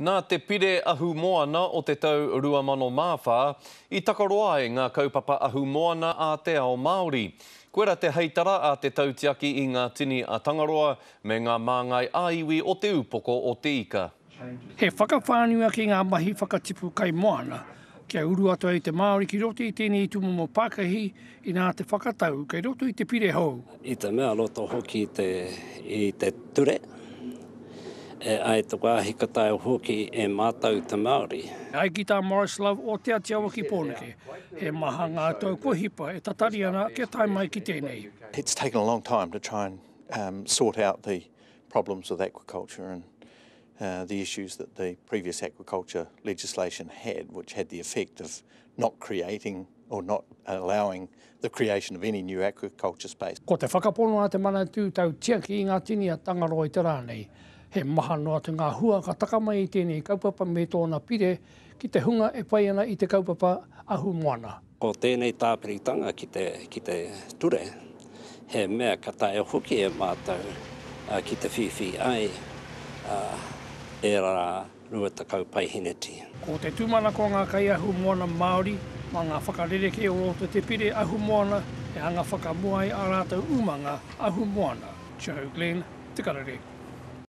Nā te pire ahu moana o te tau 2004, I takaroa e ngā kaupapa ahu moana a te ao Māori. Koera te heitara a te tautiaki I ngā tini a Tangaroa me ngā māngai āiwi o te upoko o te ika. He whakawhānua ki ngā mahi whakatipu kai moana. Kia uru atu I te Māori ki roto I tēnei tumomo Pākahi I nā te whakatau kei roto I te pire hou. I te mea loto hoki I te ture. Ai te wāhika tai hoki e mātau te Māori. Ai ki tā Morris Love o te atiawa ki Pōneke. He maha ngā tau kohipa e tatari ana ke tai mai ki tēnei. It's taken a long time to try and sort out the problems with aquaculture and the issues that the previous aquaculture legislation had, which had the effect of not creating or not allowing the creation of any new aquaculture space. Ko te whakapono a te mana tū tau tiaki I ngā tini a Tangaroa I te rānei. He maha noa te ngā hua ka takamai I tēnei kaupapa me tōna pire ki te hunga e pai ana I te kaupapa ahu moana. Ko tēnei tāpiritanga ki te ture, he mea ka tae hoki e mātau ki te whiwhi ai e rā rua takau paihineti. Ko te tūmana ko ngā kai ahu moana Māori, ma ngā whakarereke o roto te pire ahu moana e anga whakamuai a rātou umanga ahu moana. Joe Glenn, Te Karere.